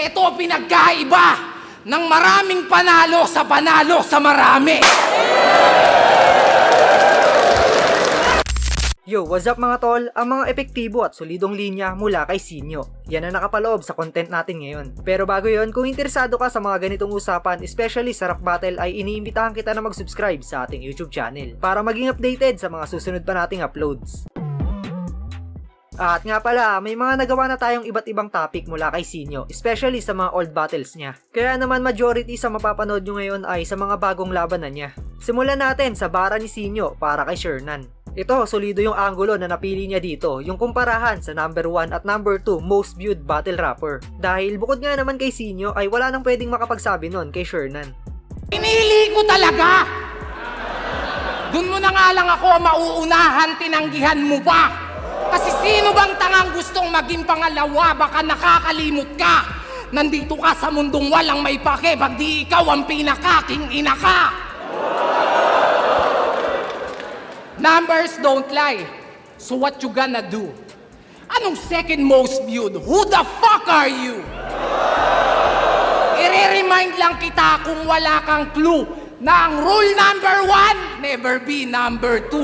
ito pinagkaiba ng maraming panalo sa marami. Yo, what's up mga tol? Ang mga epektibo at solidong linya mula kay Sinyo. Yan ang nakapaloob sa content natin ngayon. Pero bago yon, kung interesado ka sa mga ganitong usapan, especially sa rap battle, ay iniimbitahan kita na mag-subscribe sa ating YouTube channel para maging updated sa mga susunod pa nating uploads. At nga pala, may mga nagawa na tayong iba't ibang topic mula kay Sinyo, especially sa mga old battles niya. Kaya naman majority sa mapapanood nyo ngayon ay sa mga bagong labanan niya. Simulan natin sa bara ni Sinyo para kay Shernan. Ito, solido yung angulo na napili niya dito, yung kumparahan sa number 1 at number 2 most viewed battle rapper. Dahil bukod nga naman kay Sinyo ay wala nang pwedeng makapagsabi nun kay Shernan. Pinili ko talaga! Doon mo na nga lang ako mauunahan, tinanggihan mo pa! Kasi sino bang tangang gustong maging pangalawa? Baka nakakalimot ka! Nandito ka sa mundong walang may pake, pag di ikaw ang pinakaking ina ka! Numbers don't lie. So what you gonna do? Anong second most viewed? Who the fuck are you? I-remind lang kita kung wala kang clue na ang rule number 1, never be number 2.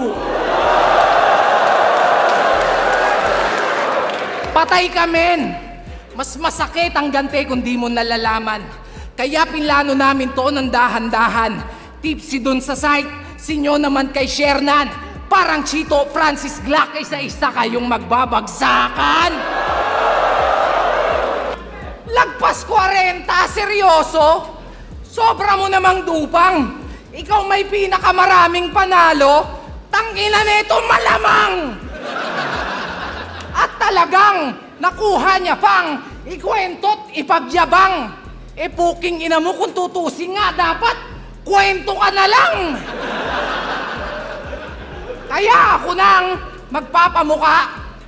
Patay ka, men. Mas masakit ang gante kung di mo nalalaman. Kaya pinlano namin to ng dahan-dahan. Tipsy dun sa site, Sinyo naman kay Shernan. Parang Chito Francis Glock, isa-isa kayong magbabagsakan. Lagpas 40, seryoso? Sobra mo namang dupang. Ikaw may pinakamaraming panalo, tangina nito malamang. At talagang nakuha niya pang ikwento't ipagyabang. E puking ina mo kung tutusin nga, dapat kwento ka na lang. Kaya ako nang magpapamuka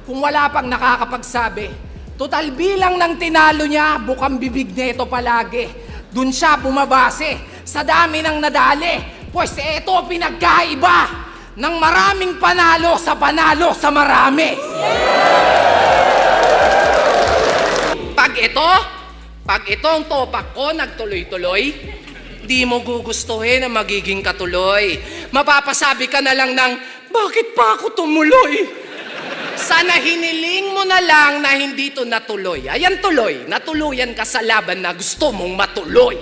kung wala pang nakakapagsabi. Total bilang ng tinalo niya, bukang bibig nito palagi. Dun siya bumabase sa dami ng nadali. Pues eto pinagkaiba ng maraming panalo sa marami. Pag itong topak ko nagtuloy-tuloy, di mo gugustuhin ang magiging katuloy. Mapapasabi ka na lang ng, bakit pa ako tumuloy? Sana hiniling mo na lang na hindi to natuloy. Ayan tuloy, natuluyan ka sa laban na gusto mong matuloy.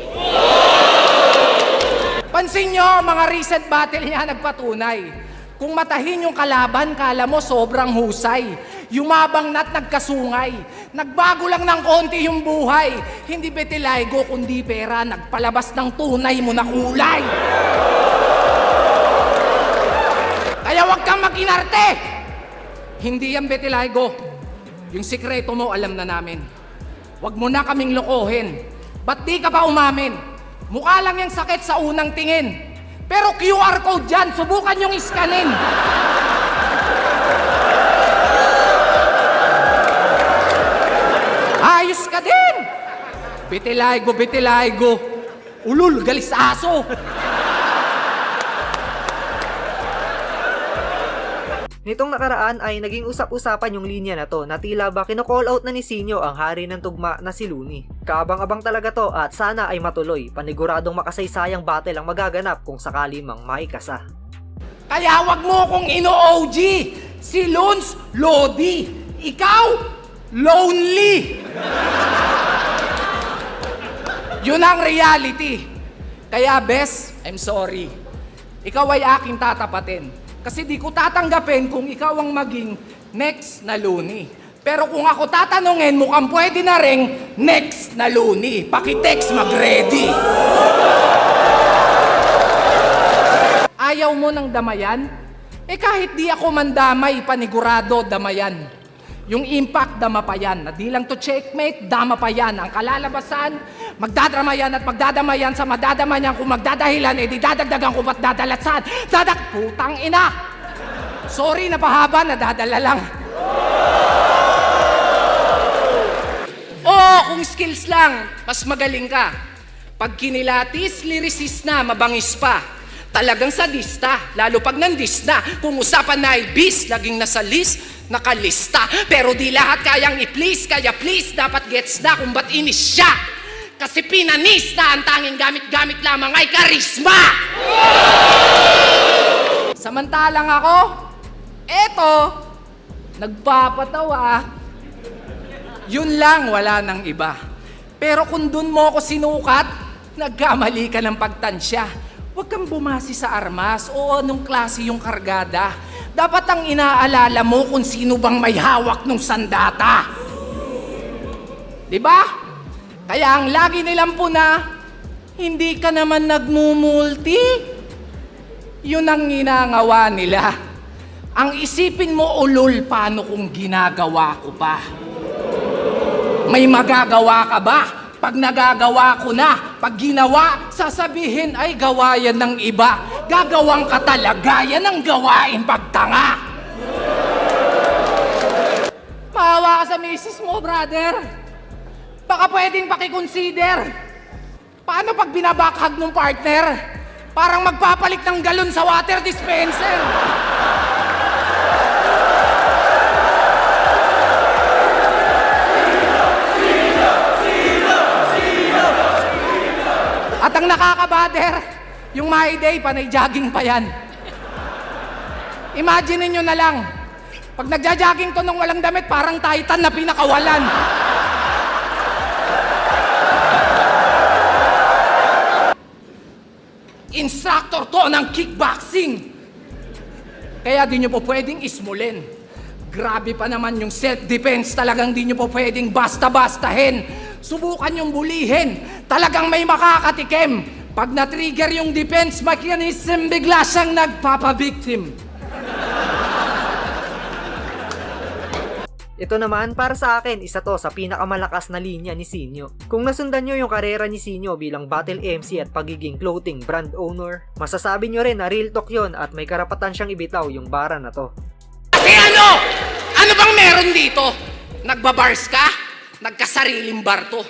Pansin nyo, mga recent battle niya nagpatunay. Kung matahin yung kalaban, kala mo sobrang husay. Yumabang na't nagkasungay. Nagbago lang ng konti yung buhay. Hindi betilaygo kundi pera. Nagpalabas ng tunay mo na kulay. Kaya wag kang makinarte. Hindi yan betilaygo. Yung sikreto mo alam na namin. Wag mo na kaming lokohin. Ba't di ka pa umamin? Mukha lang yung sakit sa unang tingin. Pero QR code dyan, subukan yung iskanin. Ayos ka din! Bitilaygo. Ulul, galis aso. Nitong nakaraan ay naging usap-usapan yung linya na to na tila ba kino-call out na ni Sinyo ang hari ng tugma na si Looney. Kaabang-abang talaga to at sana ay matuloy. Paniguradong makasaysayang battle ang magaganap kung sakali mang maikasa. Kaya wag mo kong ino-OG. Si Lons, Lodi. Ikaw, lonely. Yun ang reality. Kaya bes, I'm sorry. Ikaw ay aking tatapatin. Kasi di ko tatanggapin kung ikaw ang maging next na Looney. Pero kung ako tatanungin, mukhang pwede na ring next na Looney. Pakitext, mag-ready. Ayaw mo ng damayan? Eh kahit di ako mandamay, panigurado damayan. Yung impact, dama pa yan. Na di lang to checkmate, dama pa yan. Ang kalalabasan, magdadramayan at magdadamayan sa madadamayan. Kung magdadahilan, eh di dadagdagan ko ba't dadalatsan. Putang ina! Sorry, napahaba, nadadala lang. Kung skills lang, mas magaling ka. Pag kinilatis, lyricist na, mabangis pa. Talagang sadista, lalo pag nandis na. Kung usapan na ay bis, laging nasa list. nakalista. Pero di lahat kayang i-please, kaya please, dapat gets na kung ba't inis siya. Kasi pinanis na ang tanging gamit-gamit lamang ay karisma! Samantalang ako, eto, nagpapatawa. Yun lang, wala nang iba. Pero kung dun mo ako sinukat, nagkamali ka ng pagtansya. Huwag kang bumasi sa armas o anong klase yung kargada. Dapat ang inaalala mo kung sino bang may hawak ng sandata. Diba? Kaya ang lagi nilang puna, hindi ka naman nagmumulti. Yun ang ginagawa nila. Ang isipin mo, ulol, paano kung ginagawa ko pa? May magagawa ka ba? Pag nagagawa ko na, pag ginawa, sasabihin ay gawa yan ng iba. Gagawang ka talaga, yan ang gawain pagtanga. Maawa ka sa misis mo, brother. Baka pwedeng pakiconsider. Paano pag binabakhag ng partner? Parang magpapalit ng galon sa water dispenser. At ang nakakabader, yung My Day, panay jogging pa yan. Imagine niyo na lang, pag nagja-jogging to nung walang damit, parang Titan na pinakawalan. Instructor to ng kickboxing. Kaya di nyo po pwedeng ismulin. Grabe pa naman yung self-defense, talagang di nyo po pwedeng basta-bastahin. Subukan yung bulihin. Talagang may makakatikim. Pag na-trigger yung defense mechanism, bigla siyang nagpapabiktim. Ito naman, para sa akin, isa to sa pinakamalakas na linya ni Sinyo. Kung nasundan nyo yung karera ni Sinyo bilang battle MC at pagiging clothing brand owner, masasabi nyo rin na real talk yon at may karapatan siyang ibitaw yung bara na to. Kasi ano? Ano bang meron dito? Nagbabars ka? Nagkasariling bar to.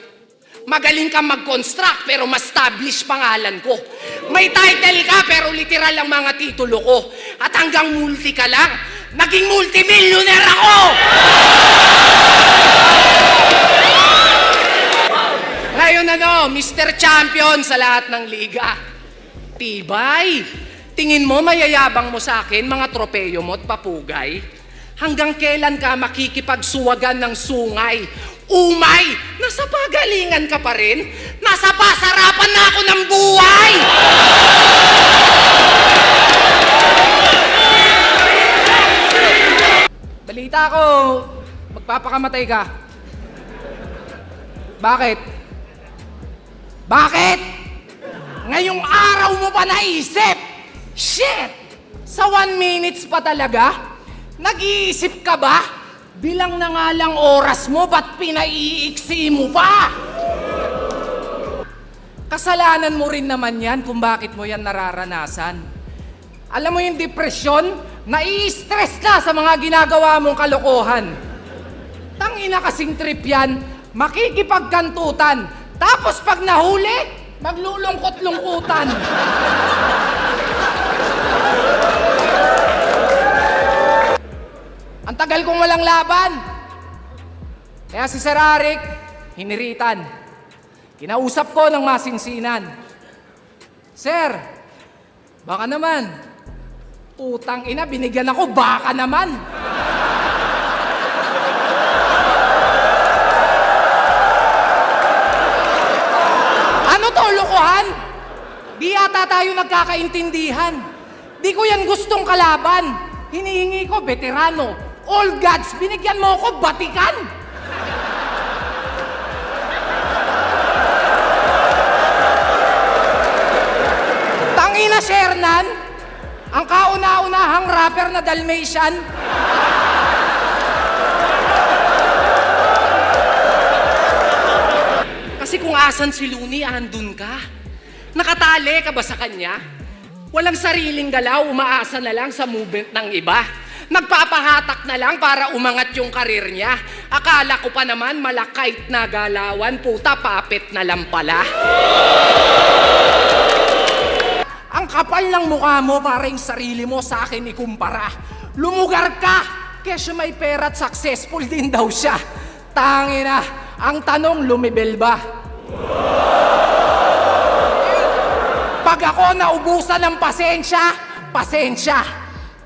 Magaling kang mag-construct pero ma-establish pangalan ko. May title ka pero literal ang mga titulo ko. At hanggang multi ka lang, naging multimillionaire ako! Ngayon Mr. Champion sa lahat ng liga. Tibay! Tingin mo mayayabang mo sa akin mga tropeyo mo at papugay? Hanggang kailan ka makikipagsuwagan ng sungay? Umay! Nasa pagalingan ka pa rin? Nasa pasarapan na ako ng buhay! Balita ko, magpapakamatay ka. Bakit? Bakit? Ngayong araw mo pa naisip? Shit! Sa 1 minutes pa talaga? Nag-iisip ka ba? Bilang na nga lang oras mo, ba't pinaiiksi mo pa? Kasalanan mo rin naman yan kung bakit mo yan nararanasan. Alam mo yung depresyon? Nai-stress na sa mga ginagawa mong kalokohan. Tangina kasing trip yan, makikipagkantutan. Tapos pag nahuli, maglulungkot-lungkutan. Ang tagal kong walang laban. Kaya si Sir Arik, hiniritan. Kinausap ko ng masinsinan. Sir, baka naman. Putang ina, binigyan ako, baka naman. Ano to, lokohan? Di ata tayo nagkakaintindihan. Di ko yan gustong kalaban. Hinihingi ko, veterano. All gods, binigyan mo ako, batikan. Tangina, Shernan. Ang kauna-unahang rapper na Dalmatian. Kasi kung asan si Looney, andun ka. Nakatali ka ba sa kanya? Walang sariling galaw, umaasa na lang sa movement ng iba. Nagpapahatak na lang para umangat yung karir niya. Akala ko pa naman malakait na galawan, puta papet na lang pala. Ang kapal ng mukha mo para yung sarili mo sa akin ikumpara. Lumugar ka! Kesyo may pera at successful din daw siya. Tangina, ang tanong, lumibel ba? Pag ako naubusan ng pasensya.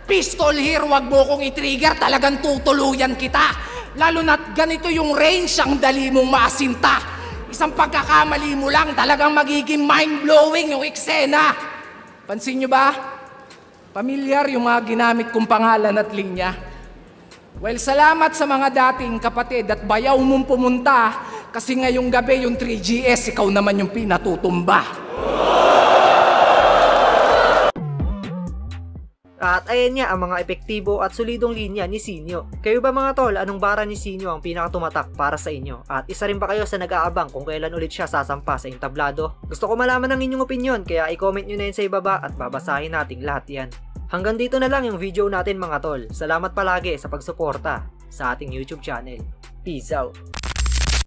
Pistol here, wag mo kong i-trigger, talagang tutuluyan kita. Lalo na't ganito yung range, ang dali mong maasinta. Isang pagkakamali mo lang, talagang magiging mind-blowing yung eksena. Pansin nyo ba? Pamilyar yung mga ginamit kong pangalan at linya. Well, salamat sa mga dating kapatid at bayaw mong pumunta kasi ngayong gabi yung 3GS, ikaw naman yung pinatutumba. At ayan nga ang mga epektibo at solidong linya ni Sinyo. Kayo ba mga tol, anong bara ni Sinyo ang pinakatumatak para sa inyo? At isa rin ba kayo sa nag-aabang kung kailan ulit siya sasampa sa entablado? Gusto ko malaman ang inyong opinion kaya i-comment nyo na yun sa ibaba at babasahin nating lahat yan. Hanggang dito na lang yung video natin mga tol. Salamat palagi sa pagsuporta sa ating YouTube channel. Peace out!